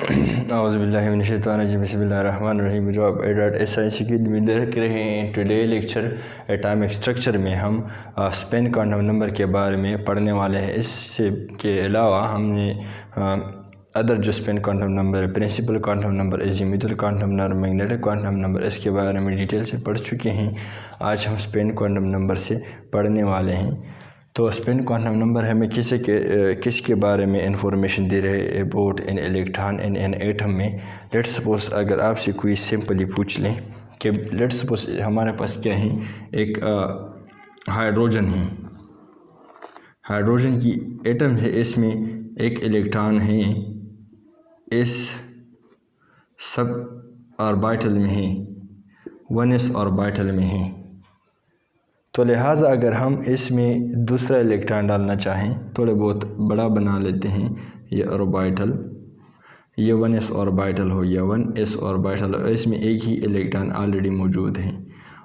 औज़ुबिल्लाहि मिनश्शैतानिर्रजीम बिस्मिल्लाहिर्रहमानिर्रहीम। जो आप SI की में देख रहे हैं टुडे लेक्चर एटॉमिक स्ट्रक्चर में हम स्पिन क्वांटम नंबर के बारे में पढ़ने वाले हैं। इससे के अलावा हमने अदर जो स्पिन क्वांटम नंबर है, principal quantum number, azimuthal quantum number, magnetic quantum number, इसके बारे में डिटेल से पढ़ चुके हैं। आज हम स्पिन क्वांटम नंबर से पढ़ने वाले हैं। तो स्पिन क्वांटम नंबर हमें किसके बारे में इंफॉर्मेशन दे रहे हैं about an electron in an atom में। लेट्स सपोज अगर आपसे कोई सिंपली पूछ लें कि लेट्स सपोज हमारे पास क्या है, एक हाइड्रोजन है, हाइड्रोजन की एटम है, इसमें एक इलेक्ट्रॉन है, इस सब ऑर्बिटल में है, 1s ऑर्बिटल में है। तो लिहाजा अगर हम इसमें दूसरा इलेक्ट्रॉन डालना चाहें, थोड़े बहुत बड़ा बना लेते हैं, ये ऑर्बिटल, ये 1s ऑर्बिटल हो या 1s ऑर्बिटल हो, इसमें एक ही इलेक्ट्रॉन ऑलरेडी मौजूद है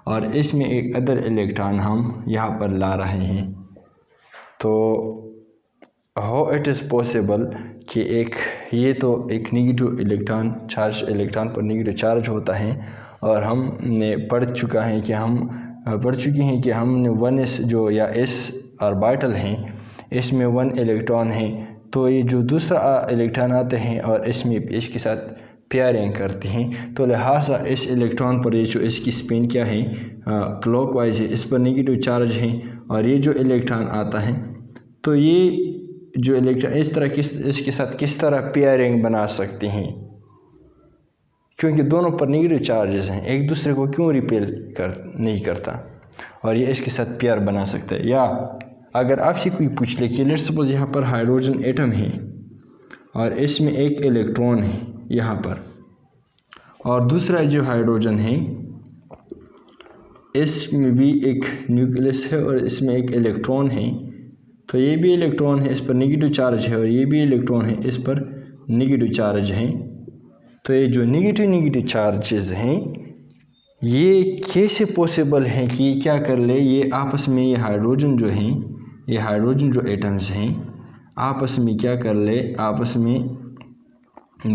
और इसमें एक अदर इलेक्ट्रॉन हम यहाँ पर ला रहे हैं। तो हाउ इट इज़ पॉसिबल कि ये तो एक नेगेटिव इलेक्ट्रॉन, चार्ज इलेक्ट्रॉन पर नेगेटिव चार्ज होता है और हमने पढ़ चुके हैं कि हमने 1s जो या s ऑर्बिटल हैं, इसमें 1 इलेक्ट्रॉन है। तो ये जो दूसरा इलेक्ट्रॉन आते हैं और इसमें इसके साथ पेयरिंग करते हैं, तो लिहाजा इस इलेक्ट्रॉन पर ये जो इसकी स्पिन क्या है, क्लॉकवाइज है, इस पर नेगेटिव चार्ज है और ये जो इलेक्ट्रॉन आता है, तो ये जो इलेक्ट्रॉन इसके साथ किस तरह पेयरिंग बना सकते हैं, क्योंकि दोनों पर नेगेटिव चार्जेस हैं, एक दूसरे को क्यों रिपेल नहीं करता और ये इसके साथ पेयर बना सकता है। या अगर आपसे कोई पूछ ले कि लेट्स सपोज यहाँ पर हाइड्रोजन एटम है और इसमें एक इलेक्ट्रॉन है यहाँ पर, और दूसरा जो हाइड्रोजन है इसमें भी एक न्यूक्लियस है और इसमें एक इलेक्ट्रॉन है, तो ये भी इलेक्ट्रॉन है, इस पर नेगेटिव चार्ज है, और ये भी इलेक्ट्रॉन है, इस पर नेगेटिव चार्ज है। तो ये जो नेगेटिव चार्जेस हैं, ये कैसे पॉसिबल हैं कि क्या कर ले, ये आपस में, ये हाइड्रोजन जो हैं, ये हाइड्रोजन जो एटम्स हैं, आपस में क्या कर ले, आपस में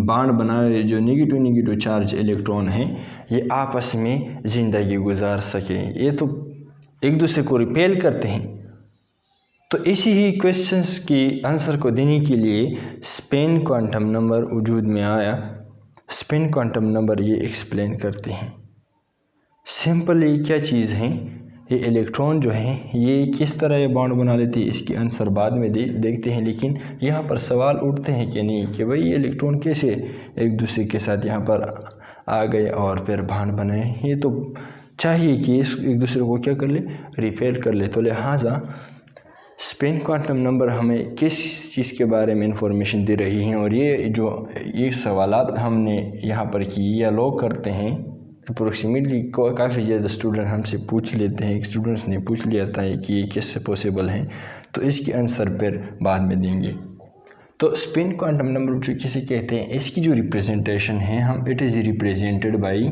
बॉन्ड बनाए, जो नेगेटिव चार्ज इलेक्ट्रॉन हैं, ये आपस में ज़िंदगी गुजार सके। ये तो एक दूसरे को रिपेल करते हैं। तो इसी ही क्वेश्चंस की आंसर को देने के लिए स्पिन क्वांटम नंबर वजूद में आया। स्पिन क्वांटम नंबर ये एक्सप्लेन करते हैं सिंपली क्या चीज़ हैं, ये इलेक्ट्रॉन जो हैं ये किस तरह ये बॉन्ड बना लेते हैं, इसकी आंसर बाद में देखते हैं। लेकिन यहाँ पर सवाल उठते हैं कि नहीं, कि भाई ये इलेक्ट्रॉन कैसे एक दूसरे के साथ यहाँ पर आ गए और फिर बॉन्ड बनाए। ये तो चाहिए कि एक दूसरे को क्या कर ले, रिपेल कर ले। तो लिहाजा स्पिन क्वांटम नंबर हमें किस चीज़ के बारे में इंफॉर्मेशन दे रही हैं, और ये सवालात हमने यहाँ पर की या लोग करते हैं अप्रोक्सीमेटली, काफ़ी ज़्यादा स्टूडेंट हमसे पूछ लेते हैं, स्टूडेंट्स ने पूछ लिया था कि ये किससे पॉसिबल हैं, तो इसके आंसर पर बाद में देंगे। तो स्पिन क्वांटम नंबर जो किसे कहते हैं, इसकी जो रिप्रेजेंटेशन है, हम it is represented by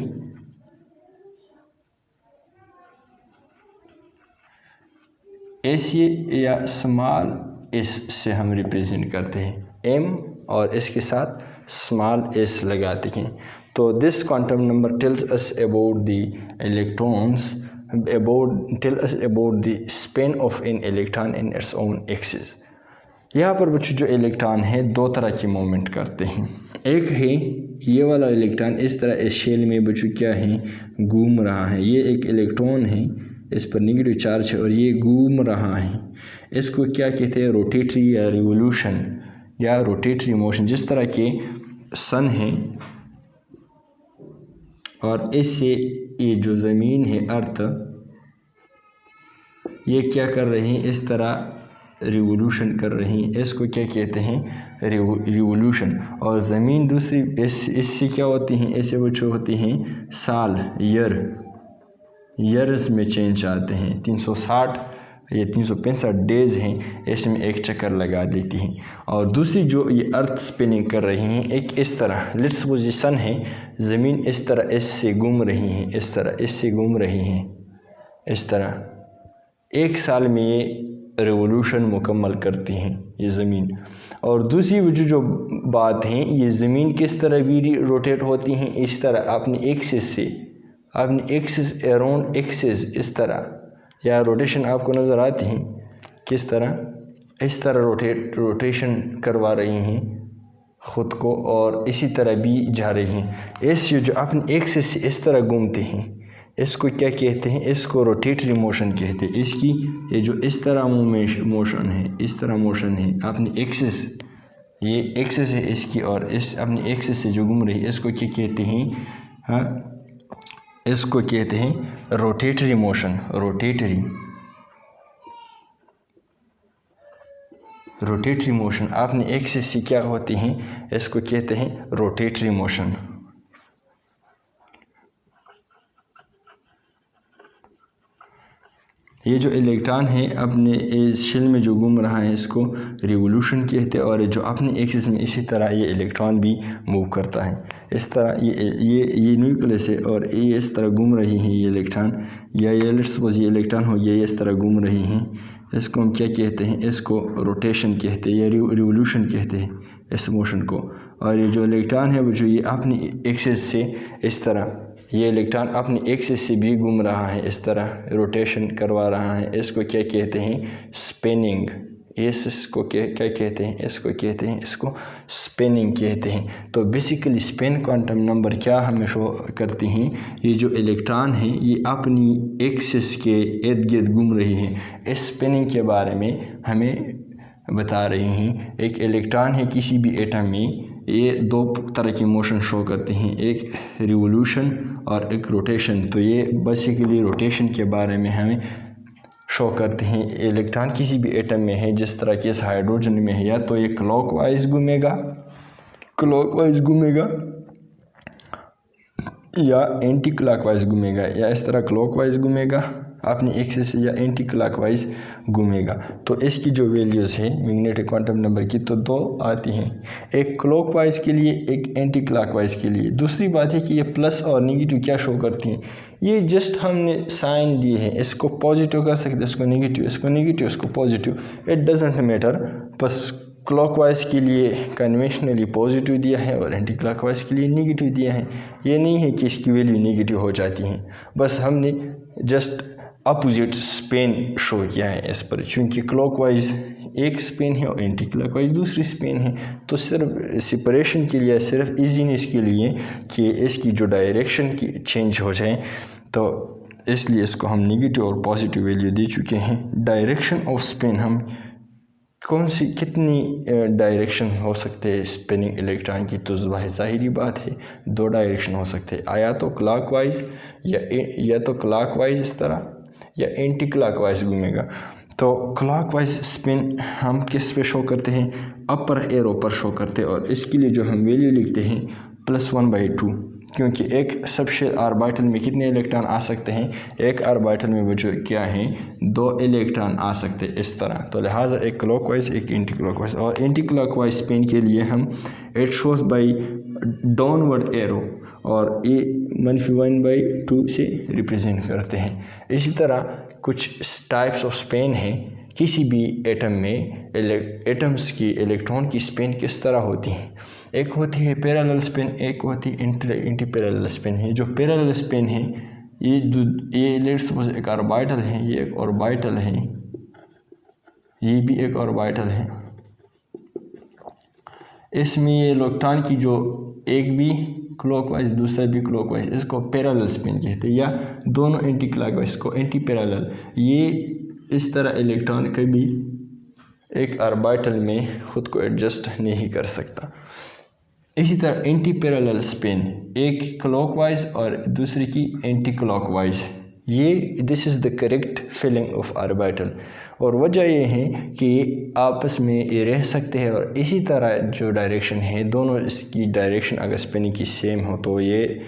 S या स्मॉल एस से हम रिप्रेजेंट करते हैं, एम और इसके साथ स्मॉल एस लगाते हैं। तो this quantum number tells us about the electrons, tell us about the spin of an electron in its own axis. यहाँ पर बच्चों जो इलेक्ट्रॉन है दो तरह की मूवमेंट करते हैं। एक है ये वाला इलेक्ट्रॉन इस तरह इस शेल में बच्चों क्या है, घूम रहा है, ये एक इलेक्ट्रॉन है, इस पर नेगेटिव चार्ज है और ये घूम रहा है। इसको क्या कहते हैं, रोटेटरी या रिवोल्यूशन या रोटेटरी मोशन। जिस तरह के सन है और इससे ये जो ज़मीन है अर्थ, ये क्या कर रही हैं, इस तरह रिवोल्यूशन कर रही हैं, इसको क्या कहते हैं, रिवोल्यूशन। और ज़मीन दूसरी इससे क्या होती हैं, ऐसे वो जो होती हैं साल, ईयर्स में चेंज आते हैं। 360 ये 365 डेज़ हैं, इसमें एक चक्कर लगा देती हैं। और दूसरी जो ये अर्थ स्पिनिंग कर रही हैं, एक इस तरह, लेट्स सपोज ये सन है, ज़मीन इस तरह इससे घूम रही हैं, इस तरह इससे घूम रही हैं, इस तरह। एक साल में ये रेवोल्यूशन मुकम्मल करती हैं ये ज़मीन। और दूसरी जो बात है, ये ज़मीन किस तरह भी रोटेट होती हैं, इस तरह अपने एक्सिस से, अपने एक्सिस अराउंड एक्सिस इस तरह, या रोटेशन आपको नज़र आती हैं किस तरह, इस तरह रोटेशन करवा रही हैं ख़ुद को, और इसी तरह भी जा रही हैं। इस जो अपने एक्सिस से इस तरह घूमते हैं, इसको क्या कहते हैं, इसको रोटेटरी मोशन कहते हैं। इसकी ये जो इस तरह मोशन है, इस तरह मोशन है अपनी एक्सिस, ये एक्सिस है इसकी, और इस अपनी एक्सिस से जो घूम रही है इसको क्या कहते हैं, हाँ, इसको कहते हैं रोटेटरी मोशन। रोटेटरी मोशन अपनी एक्सिस से क्या होती हैं, इसको कहते हैं रोटेटरी मोशन। ये जो इलेक्ट्रॉन है अपने इस शेल में जो घूम रहा है इसको रिवोल्यूशन कहते हैं, और जो अपने एक्सिस में इसी तरह ये इलेक्ट्रॉन भी मूव करता है। इस तरह ये न्यूक्लियस है और ये इस तरह घूम रही हैं ये इलेक्ट्रॉन, या ये लेट्स सपोज ये इलेक्ट्रॉन हो गया, ये इस तरह घूम रही हैं, इसको हम क्या कहते हैं, इसको रोटेशन कहते हैं या रिवोल्यूशन कहते हैं इस मोशन को। और ये जो इलेक्ट्रॉन है वो जो ये अपनी एक्सिस से इस तरह, ये इलेक्ट्रॉन अपनी एक्सिस से भी घूम रहा है, इस तरह रोटेशन करवा रहा है, इसको क्या कहते हैं, स्पिनिंग। इसको क्या कहते हैं, इसको कहते हैं, इसको स्पिनिंग कहते हैं। तो बेसिकली स्पिन क्वांटम नंबर क्या हमें शो करती हैं, ये जो इलेक्ट्रॉन हैं ये अपनी एक्सिस के इर्द गिर्द घूम रही हैं। इस स्पिनिंग के बारे में हमें बता रही हैं। एक इलेक्ट्रॉन है किसी भी एटम में, ये दो तरह की मोशन शो करते हैं, एक रिवोल्यूशन और एक रोटेशन। तो ये बेसिकली रोटेशन के बारे में हमें शो करते हैं। इलेक्ट्रॉन किसी भी एटम में है, जिस तरह के इस हाइड्रोजन में है, या तो ये क्लॉकवाइज घूमेगा या एंटी क्लॉकवाइज घूमेगा, या इस तरह क्लॉकवाइज घूमेगा अपनी एक्सिस या एंटी क्लॉकवाइज घूमेगा। तो इसकी जो वैल्यूज़ है मैग्नेटिक क्वांटम नंबर की, तो दो आती हैं, एक क्लॉकवाइज के लिए, एक एंटी क्लॉकवाइज के लिए। दूसरी बात है कि ये प्लस और नेगेटिव क्या शो करती हैं, ये जस्ट हमने साइन दिए हैं, इसको पॉजिटिव कर सकते, इसको नेगेटिव, इसको पॉजिटिव, इट डजेंट मैटर। बस क्लॉकवाइज के लिए कन्वेंशनली पॉजिटिव दिया है और एंटी क्लॉकवाइज के लिए नेगेटिव दिया है। ये नहीं है कि इसकी वैल्यू नेगेटिव हो जाती हैं, बस हमने जस्ट अपोजिट स्पिन शो किया है इस पर, चूँकि क्लॉकवाइज एक स्पिन है और एंटी क्लॉकवाइज दूसरी स्पिन है। तो सिर्फ सेपरेशन के लिए, सिर्फ इजीनेस के लिए कि इसकी जो डायरेक्शन की चेंज हो जाए, तो इसलिए इसको हम नेगेटिव और पॉजिटिव वैल्यू दे चुके हैं। डायरेक्शन ऑफ स्पिन हम कौन सी कितनी डायरेक्शन हो सकते हैं स्पिनिंग इलेक्ट्रॉन की, तो ज़ाहिरी बात है दो डायरेक्शन हो सकते हैं, या तो क्लॉकवाइज या तो क्लॉकवाइज इस तरह, या एंटी क्लॉकवाइज घूमेगा। तो क्लॉकवाइज स्पिन हम किस पे शो करते हैं, अपर एरो पर शो करते हैं, और इसके लिए जो हम वैल्यू लिखते हैं +1/2, क्योंकि एक सबशेल ऑर्बिटल में कितने इलेक्ट्रॉन आ सकते हैं, एक ऑर्बिटल में वो जो क्या हैं, 2 इलेक्ट्रॉन आ सकते हैं इस तरह। तो लिहाजा एक क्लॉकवाइज एक एंटी क्लॉकवाइज, और एंटी क्लॉकवाइज स्पिन के लिए हम it shows by downward arrow, और ये -1/2 से रिप्रेजेंट करते हैं। इसी तरह कुछ टाइप्स ऑफ स्पिन हैं किसी भी एटम में, एटम्स की इलेक्ट्रॉन की स्पिन किस तरह होती हैं। एक होती है पैरेलल स्पिन, एक होती है एंटी पैरेलल स्पिन है। जो पैरेलल स्पिन है ये लेट्स सपोज एक ऑर्बिटल है, ये एक ऑर्बिटल है, ये भी एक ऑर्बिटल है, इसमें ये इलेक्ट्रॉन की जो एक भी क्लॉकवाइज दूसरा भी क्लॉकवाइज, इसको पैरेलल स्पिन कहते हैं, या दोनों एंटी क्लॉकवाइज को एंटी पैरेलल। ये इस तरह इलेक्ट्रॉन कभी एक ऑर्बिटल में ख़ुद को एडजस्ट नहीं कर सकता। इसी तरह एंटी पैरेलल स्पिन, एक क्लॉकवाइज और दूसरी की एंटी क्लॉकवाइज, ये this is the correct filling of orbital. और वजह ये है कि आपस में ये रह सकते हैं, और इसी तरह जो डायरेक्शन है, दोनों इसकी डायरेक्शन अगर स्पिनिंग की सेम हो तो ये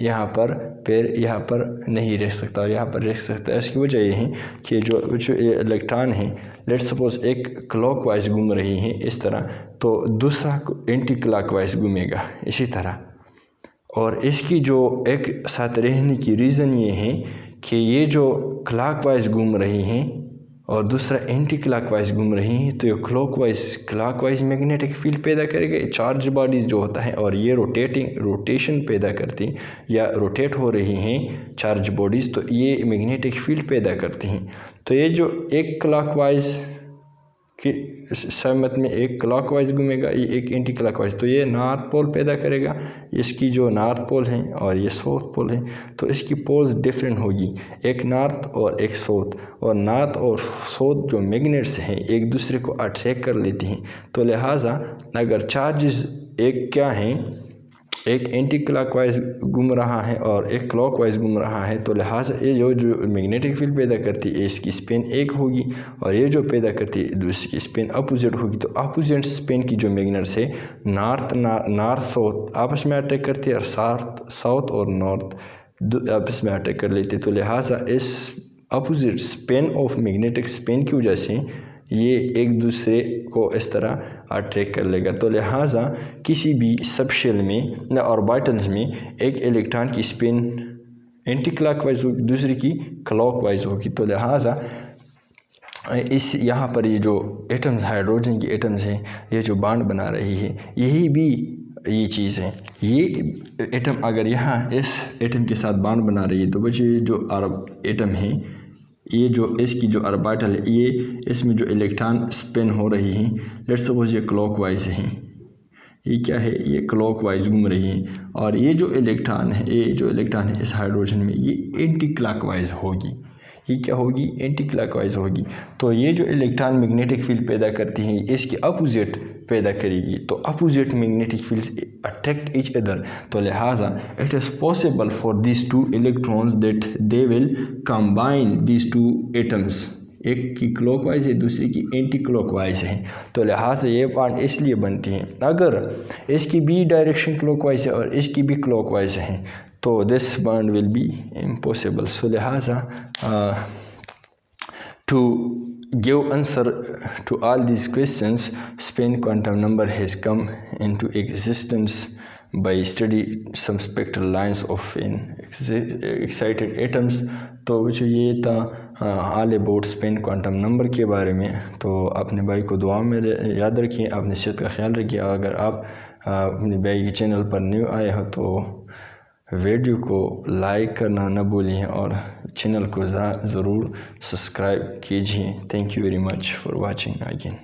यहाँ पर पैर यहाँ पर नहीं रह सकता और यहाँ पर रह सकता है। इसकी वजह ये है कि जो इलेक्ट्रॉन है, लेट्स सपोज एक क्लॉकवाइज घूम रही है इस तरह, तो दूसरा एंटी क्लॉकवाइज घूमेगा इसी तरह। और इसकी जो एक साथ रहने की रीज़न ये है कि ये जो क्लॉकवाइज घूम रही हैं और दूसरा एंटी क्लॉकवाइज घूम रही हैं तो ये क्लॉकवाइज मैग्नेटिक फील्ड पैदा करेगा चार्ज बॉडीज़ जो होता है, और ये रोटेशन पैदा करती या रोटेट हो रही हैं चार्ज बॉडीज़, तो ये मैग्नेटिक फील्ड पैदा करती हैं। तो ये जो एक क्लॉकवाइज कि सहमत में एक क्लॉकवाइज घूमेगा, ये एक एंटी क्लॉकवाइज, तो ये नॉर्थ पोल पैदा करेगा। इसकी जो नॉर्थ पोल है और ये साउथ पोल है तो इसकी पोल्स डिफरेंट होगी, एक नॉर्थ और एक साउथ, और नॉर्थ और साउथ जो मैग्नेट्स हैं एक दूसरे को अट्रैक्ट कर लेती हैं। तो लिहाजा अगर चार्जेस एक क्या हैं, एक एंटी क्लॉकवाइज घूम रहा है और एक क्लॉकवाइज घूम रहा है, तो लिहाजा ये जो मैग्नेटिक फील्ड पैदा करती है इसकी स्पिन एक होगी, और ये जो पैदा करती है दूसरी की स्पिन अपोजिट होगी। तो अपोजिट स्पिन की जो मैग्नेट्स है नॉर्थ साउथ आपस में अटैक करती है, और साउथ और नॉर्थ आपस में अटैक कर लेते। तो लिहाजा इस opposite spin off magnetic spin की वजह से ये एक दूसरे को इस तरह अट्रैक्ट कर लेगा। तो लिहाजा किसी भी सबशेल में या ऑर्बिटल्स में एक इलेक्ट्रॉन की स्पिन एंटी क्लॉकवाइज होगी, दूसरी की क्लॉकवाइज होगी। तो लिहाजा इस यहाँ पर ये जो एटम्स हाइड्रोजन की एटम्स हैं ये जो बॉन्ड बना रही है यही भी ये चीज़ है। ये एटम अगर यहाँ इस एटम के साथ बॉन्ड बना रही है तो बच्चे जो एटम है ये जो इसकी जो ऑर्बिटल है ये इसमें जो इलेक्ट्रॉन स्पिन हो रही हैं, लेट्स सपोज ये क्लॉकवाइज हैं, ये क्या है, ये क्लॉकवाइज घूम रही है, और ये जो इलेक्ट्रॉन है इस हाइड्रोजन में ये एंटी क्लॉकवाइज होगी। ये क्या होगी, एंटी क्लॉकवाइज होगी। तो ये जो इलेक्ट्रॉन मैग्नेटिक फील्ड पैदा करती हैं इसके अपोजिट पैदा करेगी, तो opposite magnetic field attract each other. तो लिहाजा it is possible for this two electrons that they will combine this two atoms, एक की क्लॉकवाइज है दूसरी की एंटी क्लॉकवाइज है। तो लिहाजा ये बॉन्ड इसलिए बनती हैं, अगर इसकी भी डायरेक्शन क्लॉकवाइज है और इसकी भी क्लॉकवाइज है तो this bond will be impossible. So लिहाजा to give answer to all these questions, spin quantum number has come into existence by study some spectral lines of in excited atoms। तो जो ये था all about spin quantum number के बारे में। तो अपने भाई को दुआ में याद रखिए, अपनी सेहत का ख्याल रखिए। अगर आप अपने भाई के चैनल पर न्यू आए हो तो वीडियो को लाइक करना न भूलिए और चैनल को ज़रूर सब्सक्राइब कीजिए। Thank you very much for watching again.